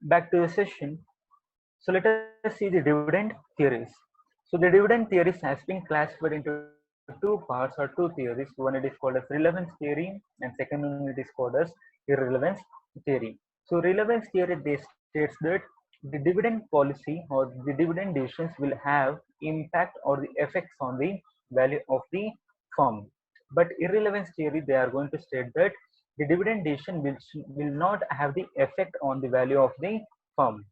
Back to the session. So let us see the dividend theories. So the dividend theories has been classified into two parts or two theories. One it is called as relevance theory, and second one it is called as irrelevance theory. So relevance theory they states that the dividend policy or the dividend decisions will have impact or the effects on the value of the firm. But irrelevance theory they are going to state that the dividend decision will not have the effect on the value of the firm.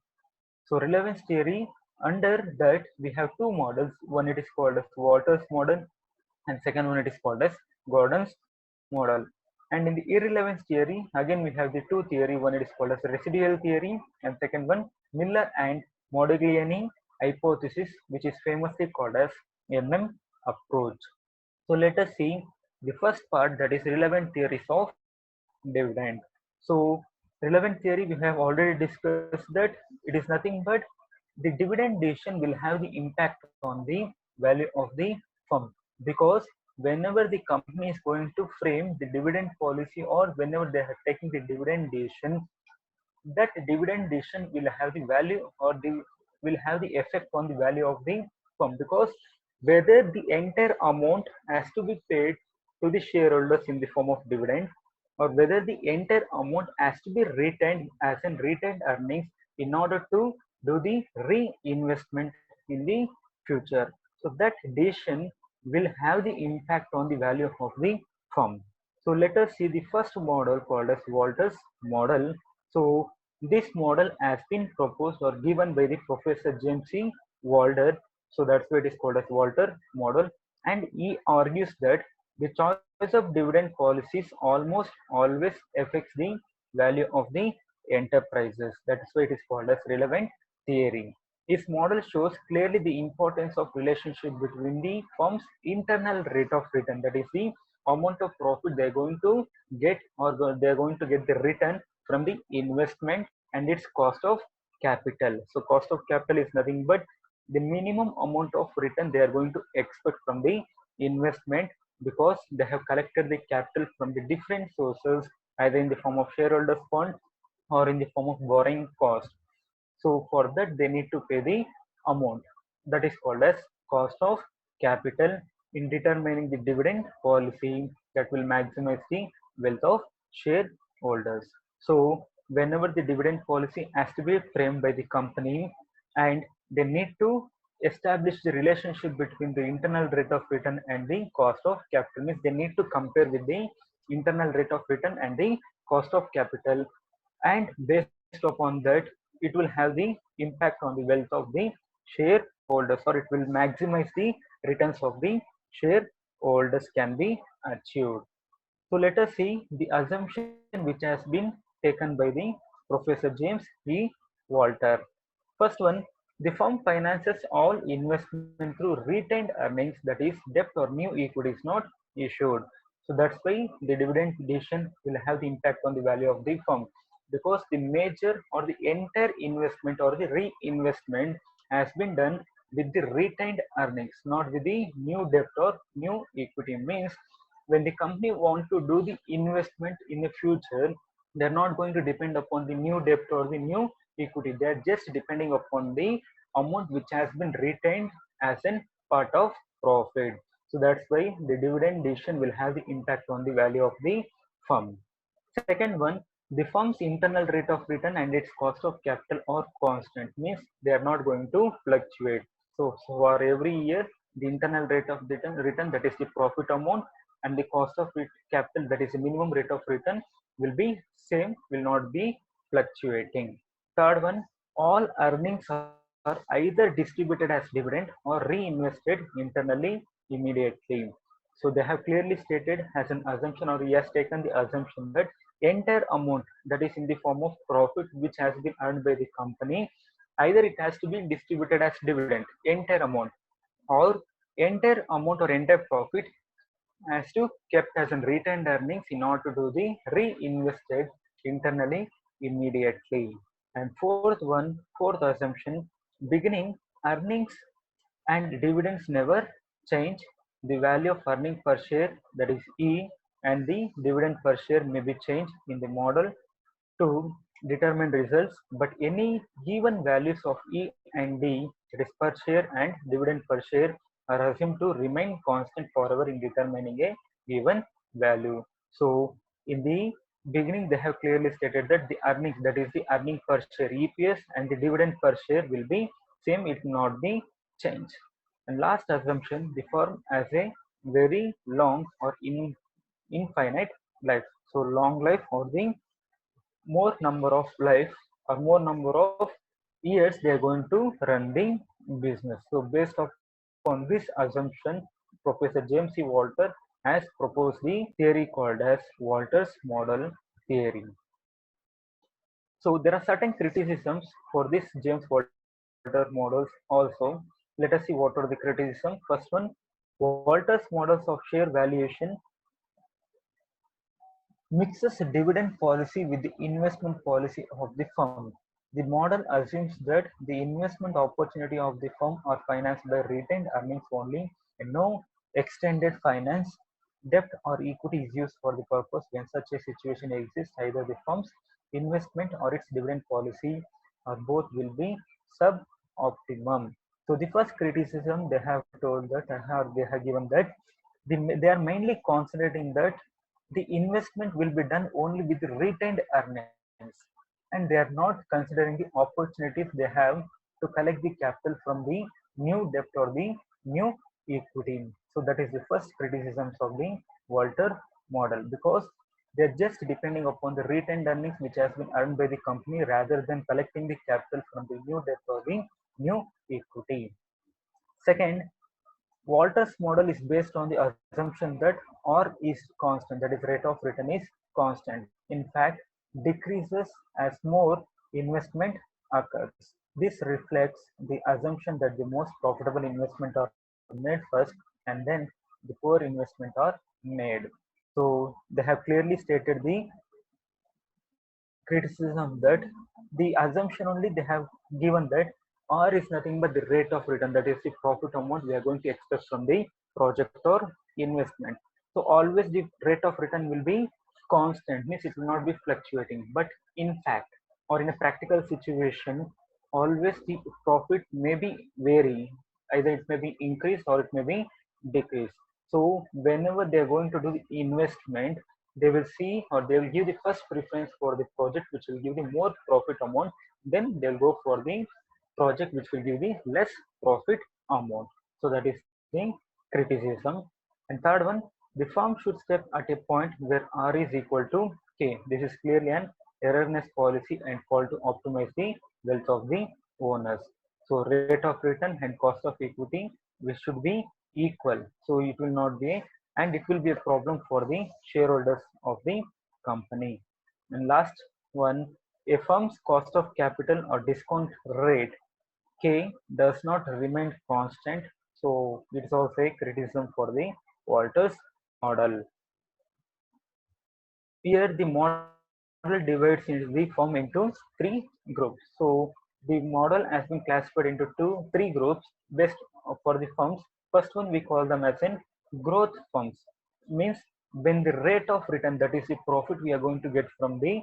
So relevance theory, under that we have two models. One it is called as Walter's model, and second one it is called as Gordon's model. And in the irrelevance theory, again we have the two theory. One it is called as residual theory, and second one Miller and Modigliani hypothesis, which is famously called as MM approach. So let us see the first part, that is relevant theories of dividend. So relevant theory we have already discussed that it is nothing but the dividend decision will have the impact on the value of the firm, because whenever the company is going to frame the dividend policy or whenever they are taking the dividend decision, that dividend decision will have the value or the will have the effect on the value of the firm, because whether the entire amount has to be paid to the shareholders in the form of dividend, or whether the entire amount has to be retained as in retained earnings in order to do the reinvestment in the future. So that decision will have the impact on the value of the firm. So let us see the first model called as Walter's model. So this model has been proposed or given by the Professor James C. Walter. So that's why it is called as Walter model. And he argues that the choice of dividend policies almost always affects the value of the enterprises. That is why it is called as relevant theory. His model shows clearly the importance of relationship between the firm's internal rate of return, that is the amount of profit they're going to get, or they're going to get the return from the investment, and its cost of capital. So cost of capital is nothing but the minimum amount of return they are going to expect from the investment, because they have collected the capital from the different sources, either in the form of shareholders fund or in the form of borrowing cost. So for that they need to pay the amount, that is called as cost of capital in determining the dividend policy that will maximize the wealth of shareholders. So whenever the dividend policy has to be framed by the company, and they need to establish the relationship between the internal rate of return and the cost of capital, means they need to compare with the internal rate of return and the cost of capital, and based upon that it will have the impact on the wealth of the shareholders, or it will maximize the returns of the shareholders can be achieved. So let us see the assumption which has been taken by the Professor James E. Walter. First one, the firm finances all investment through retained earnings, that is debt or new equity is not issued. So that's why the dividend decision will have the impact on the value of the firm, because the major or the entire investment or the reinvestment has been done with the retained earnings, not with the new debt or new equity. Means when the company want to do the investment in the future, they're not going to depend upon the new debt or the new equity. They're just depending upon the amount which has been retained as an part of profit. So that's why the dividend decision will have the impact on the value of the firm. Second one, the firm's internal rate of return and its cost of capital are constant, means they are not going to fluctuate. So for every year, the internal rate of return, that is the profit amount, and the cost of capital, that is the minimum rate of return, will be same, will not be fluctuating. Third one, all earnings are either distributed as dividend or reinvested internally immediately. So they have clearly stated as an assumption, or he has taken the assumption that entire amount, that is in the form of profit which has been earned by the company, either it has to be distributed as dividend, entire amount, or entire amount or entire profit has to kept as an retained earnings in order to do the reinvested internally immediately. And fourth assumption, beginning earnings and dividends never change. The value of earning per share, that is E, and the dividend per share may be changed in the model. 2, determine results, but any given values of E and D, that is per share and dividend per share, are assumed to remain constant forever in determining a given value. So in the beginning, they have clearly stated that the earnings, that is the earning per share EPS, and the dividend per share will be same, it will not be changed. And last assumption, the firm has a very long or infinite life. So long life or the more number of life or more number of years they are going to run the business. So based upon this assumption, Professor James C. Walter has proposed the theory called as Walter's model theory. So there are certain criticisms for this James Walter models also. Let us see what are the criticisms. First one, Walter's models of share valuation mixes dividend policy with the investment policy of the firm. The model assumes that the investment opportunity of the firm are financed by retained earnings only and no extended finance, debt or equity is used for the purpose. When such a situation exists, either the firm's investment or its dividend policy or both will be suboptimum. So the first criticism they have told that they have given that they are mainly concentrating that the investment will be done only with retained earnings, and they are not considering the opportunities they have to collect the capital from the new debt or the new equity. So that is the first criticisms of the Walter model, because they are just depending upon the retained earnings which has been earned by the company rather than collecting the capital from the new debt or the new equity. Second, Walter's model is based on the assumption that R is constant, that is rate of return is constant. In fact, decreases as more investment occurs. This reflects the assumption that the most profitable investment are made first and then the poor investment are made. So they have clearly stated the criticism that the assumption only they have given that R is nothing but the rate of return, that is the profit amount we are going to expect from the project or investment. So always the rate of return will be constant, means it will not be fluctuating. But in fact, or in a practical situation, always the profit may be vary. Either it may be increased or it may be decreased. So whenever they are going to do the investment, they will see or they will give the first preference for the project which will give the more profit amount, then they'll go for the project which will give the less profit amount. So that is the criticism. And third one, the firm should step at a point where R is equal to K. This is clearly an erroneous policy and call to optimize the wealth of the owners. So rate of return and cost of equity which should be equal. So it will not be, and it will be a problem for the shareholders of the company. And last one, a firm's cost of capital or discount rate K does not remain constant. So it is also a criticism for the Walters model. Here the model divides the firm into three groups. So the model has been classified into three groups based for the firms. First one we call them as in growth firms. Means when the rate of return, that is the profit we are going to get from the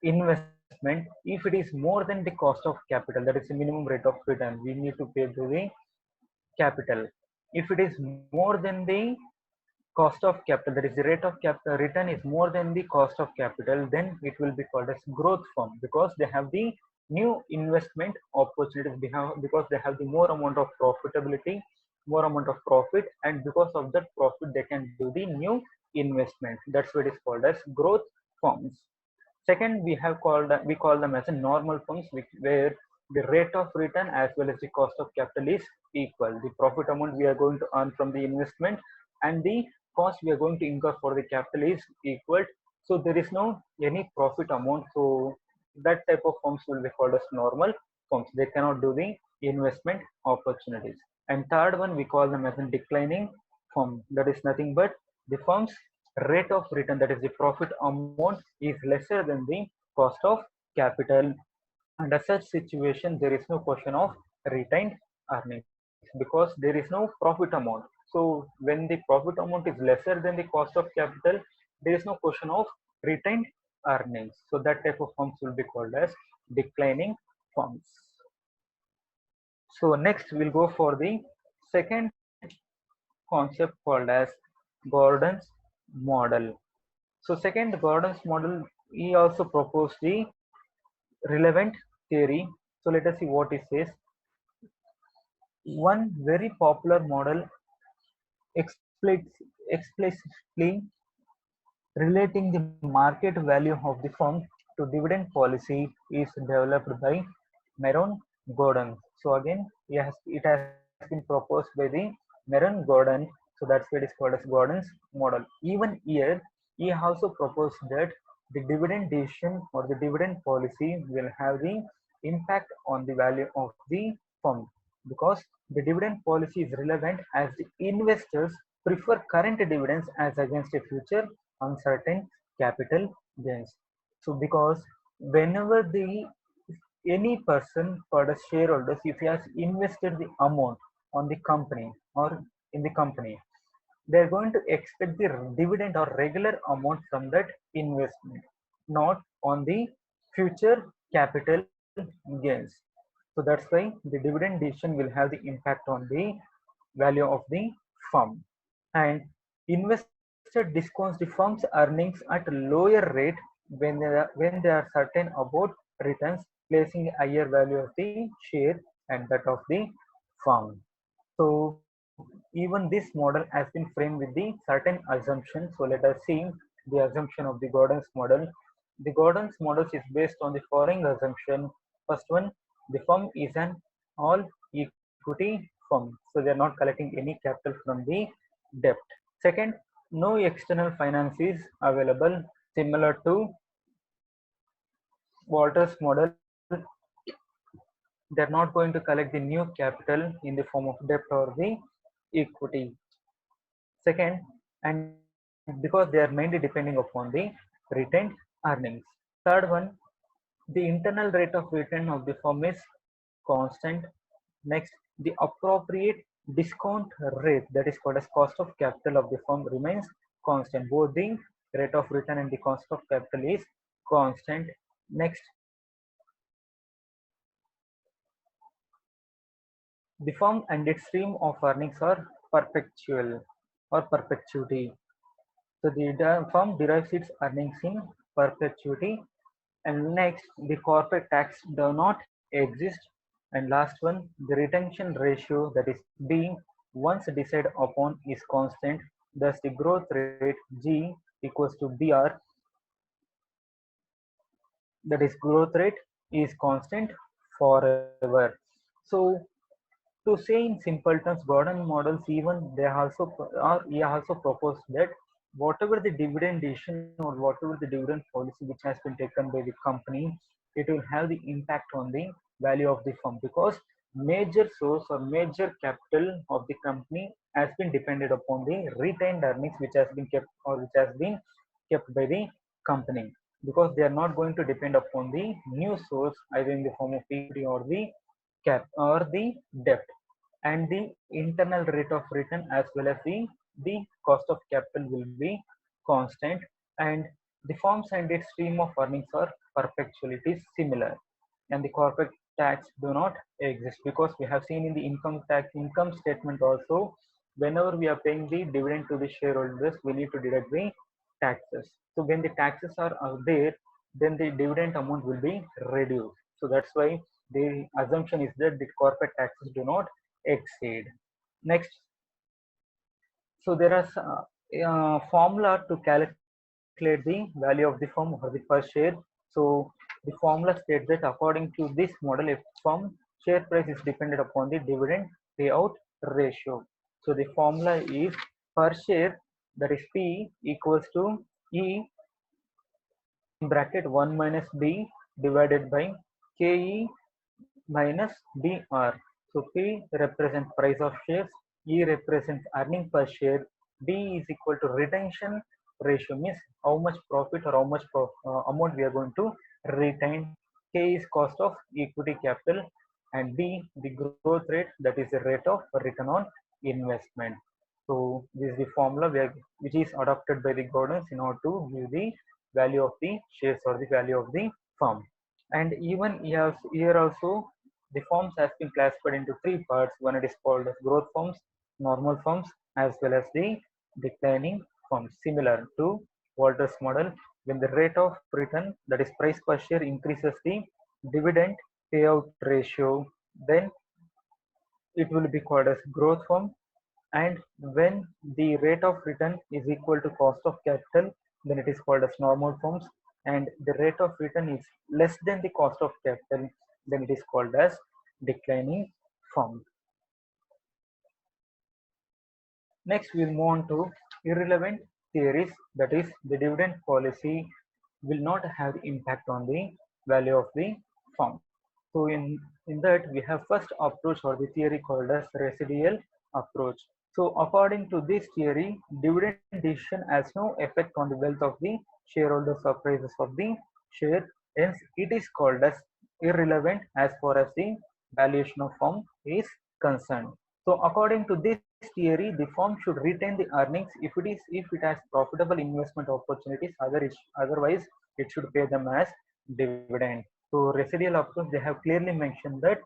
investment, if it is more than the cost of capital, that is the minimum rate of return we need to pay to the capital. If it is more than the cost of capital, that is the rate of capital return is more than the cost of capital, then it will be called as growth firm, because they have the new investment opportunities because they have the more amount of profitability, more amount of profit, and because of that profit they can do the new investment. That's what is called as growth firms. Second, we call them as a normal firms, where the rate of return as well as the cost of capital is equal. The profit amount we are going to earn from the investment and the cost we are going to incur for the capital is equal. So there is no any profit amount. So that type of firms will be called as normal firms. They cannot do the investment opportunities. And third one, we call them as a declining firm. That is nothing but the firm's rate of return, that is the profit amount, is lesser than the cost of capital. Under such situation, there is no question of retained earnings because there is no profit amount. So when the profit amount is lesser than the cost of capital, there is no question of retained earnings. So that type of firms will be called as declining firms. So next we'll go for the second concept called as Gordon's model. So second Gordon's model, he also proposed the relevant theory. So let us see what it says. One very popular model explicitly relating the market value of the firm to dividend policy is developed by Meron Gordon. So again, it has been proposed by the Meron Gordon. So that's why it is called as Gordon's model. Even here, he also proposed that the dividend decision or the dividend policy will have the impact on the value of the firm, because the dividend policy is relevant as the investors prefer current dividends as against a future uncertain capital gains. So because whenever the any person for the shareholders, if he has invested the amount on the company or in the company, they're going to expect the dividend or regular amount from that investment, not on the future capital gains. So that's why the dividend decision will have the impact on the value of the firm. And investor discounts the firm's earnings at a lower rate when they are certain about returns, placing a higher value of the share and that of the firm. So even this model has been framed with the certain assumptions. So let us see the assumption of the Gordon's model. The Gordon's model is based on the following assumption. First one, the firm is an all equity firm. So they are not collecting any capital from the debt. Second, no external finance is available, similar to Walter's model. They're not going to collect the new capital in the form of debt or the equity. Second, and because they are mainly depending upon the retained earnings. Third one, the internal rate of return of the firm is constant. Next, the appropriate discount rate, that is called as cost of capital of the firm, remains constant. Both the rate of return and the cost of capital is constant. Next, the firm and its stream of earnings are perpetual or perpetuity. So the firm derives its earnings in perpetuity. And next, the corporate tax do not exist. And last one, the retention ratio, that is B, once decided upon is constant. Thus, the growth rate G equals to BR, that is growth rate is constant forever. So to say in simple terms, Gordon models even he also proposed that whatever the dividend decision or whatever the dividend policy which has been taken by the company, it will have the impact on the value of the firm, because major source or major capital of the company has been depended upon the retained earnings which has been kept or which has been kept by the company, because they are not going to depend upon the new source either in the form of equity or the cap or the debt. And the internal rate of return as well as the cost of capital will be constant, and the firms and its stream of earnings are perpetual, it is similar. And the corporate tax do not exist, because we have seen in the income statement also, whenever we are paying the dividend to the shareholders, we need to deduct the taxes. So when the taxes are there, then the dividend amount will be reduced. So that's why the assumption is that the corporate taxes do not exceed. Next, so there is formula to calculate the value of the firm or the per share. So the formula states that according to this model, a firm share price is dependent upon the dividend payout ratio. So the formula is per share, that is P equals to E in bracket 1 minus B divided by KE minus BR. So P represents price of shares, E represents earning per share, B is equal to retention ratio, means how much profit or how much amount we are going to retain. K is cost of equity capital, and B the growth rate, that is the rate of return on investment. So this is the formula which is adopted by the Gordons in order to give the value of the shares or the value of the firm. And even here also the firms has been classified into three parts. One it is called as growth firms, normal firms, as well as the declining firms. Similar to Walter's model, when the rate of return, that is price per share, increases the dividend payout ratio, then it will be called as growth firm. And when the rate of return is equal to cost of capital, then it is called as normal firms. And the rate of return is less than the cost of capital, then it is called as declining firm. Next, we'll move on to irrelevant theories, that is, the dividend policy will not have impact on the value of the firm. So in that, we have first approach or the theory called as residual approach. So according to this theory, dividend decision has no effect on the wealth of the shareholders or prices of the share. Hence, it is called as irrelevant as far as the valuation of firm is concerned. So according to this theory, the firm should retain the earnings if it has profitable investment opportunities. Otherwise, it should pay them as dividend. So residual approach, they have clearly mentioned that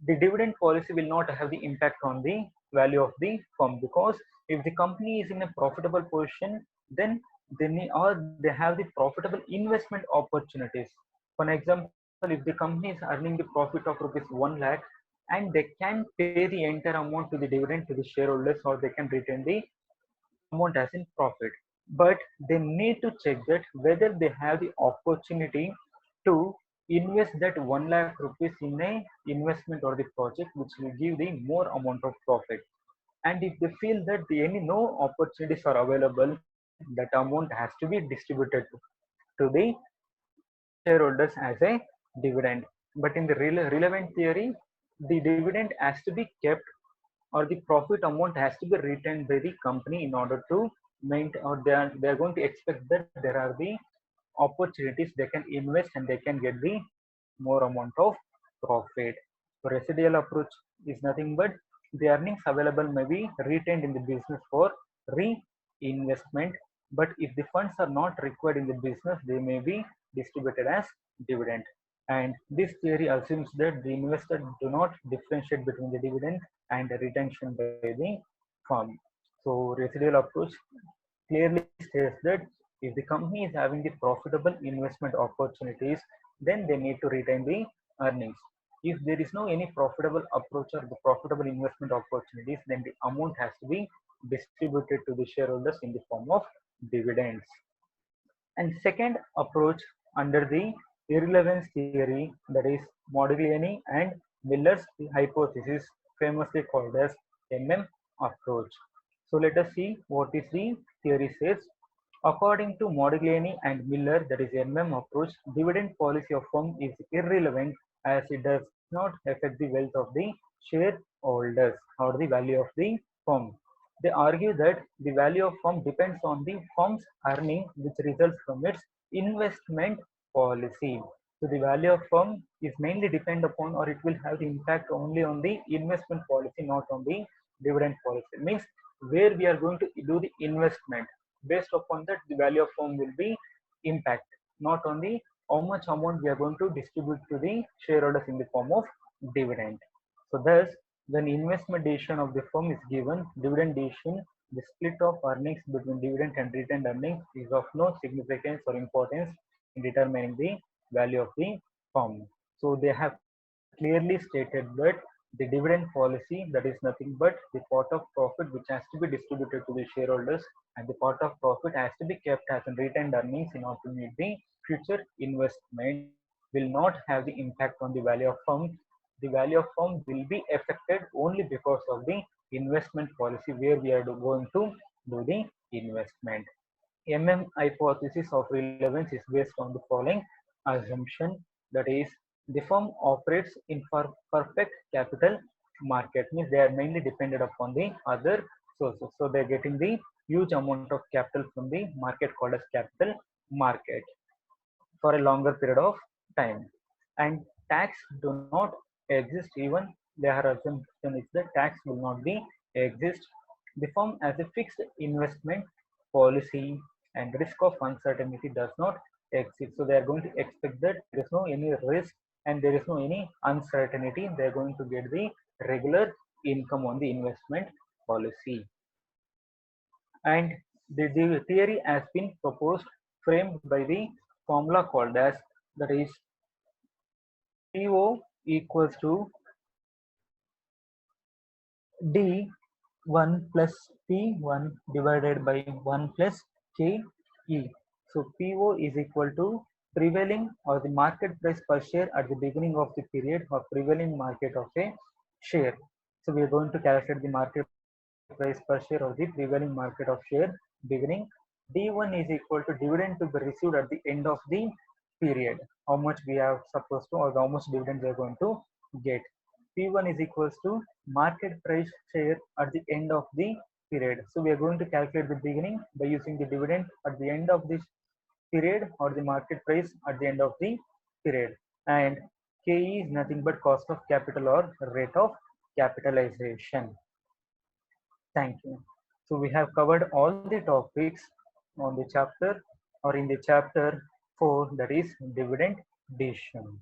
the dividend policy will not have the impact on the value of the firm, because if the company is in a profitable position, then they have the profitable investment opportunities. For example, if the company is earning the profit of rupees 1 lakh, and they can pay the entire amount to the dividend to the shareholders, or they can retain the amount as in profit. But they need to check that whether they have the opportunity to invest that 1 lakh rupees in a investment or the project which will give the more amount of profit. And if they feel that any no opportunities are available, that amount has to be distributed to the shareholders as a dividend. But in the relevant theory, the dividend has to be kept, or the profit amount has to be retained by the company in order to maintain, or they are going to expect that there are the opportunities they can invest and they can get the more amount of profit. So residual approach is nothing but the earnings available may be retained in the business for reinvestment, but if the funds are not required in the business, they may be distributed as dividend. And this theory assumes that the investor do not differentiate between the dividend and the retention by the firm. So residual approach clearly states that if the company is having the profitable investment opportunities, then they need to retain the earnings. If there is no any profitable approach or the profitable investment opportunities, then the amount has to be distributed to the shareholders in the form of dividends. And second approach under the irrelevance theory, that is Modigliani and Miller's hypothesis, famously called as approach. So let us see what is the theory says. According to Modigliani and Miller, that is approach, dividend policy of firm is irrelevant as it does not affect the wealth of the shareholders or the value of the firm. They argue that the value of firm depends on the firm's earning, which results from its investment policy. So the value of firm is mainly depend upon, or it will have the impact only on the investment policy, not on the dividend policy. It means where we are going to do the investment, based upon that the value of firm will be impact, not on the how much amount we are going to distribute to the shareholders in the form of dividend. So thus, when investment decision of the firm is given, dividend decision, the split of earnings between dividend and retained earnings is of no significance or importance in determining the value of the firm. So they have clearly stated that the dividend policy, that is nothing but the pot of profit which has to be distributed to the shareholders, and the pot of profit has to be kept as in retained earnings in order to meet the future investment, will not have the impact on the value of firm. The value of firm will be affected only because of the investment policy where we are going to do the investment. Hypothesis of relevance is based on the following assumption, that is the firm operates in perfect capital market, means they are mainly dependent upon the other sources. So they are getting the huge amount of capital from the market called as capital market for a longer period of time. And tax do not exist, even their assumption is that tax will not be exist. The firm has a fixed investment policy, and risk of uncertainty does not exist. So they are going to expect that there is no any risk and there is no any uncertainty. They are going to get the regular income on the investment policy. And the theory has been proposed, framed by the formula called as, that is PO equals to D1 plus P1 divided by 1 plus KE. So PO is equal to prevailing or the market price per share at the beginning of the period or prevailing market of a share. So we are going to calculate the market price per share or the prevailing market of share beginning. D1 is equal to dividend to be received at the end of the period. How much we have supposed to, or how much dividend we are going to get. P1 is equals to market price share at the end of the period. So we are going to calculate the beginning by using the dividend at the end of this period or the market price at the end of the period. And KE is nothing but cost of capital or rate of capitalization. Thank you. So we have covered all the topics on the chapter or in the chapter 4, that is dividend decision.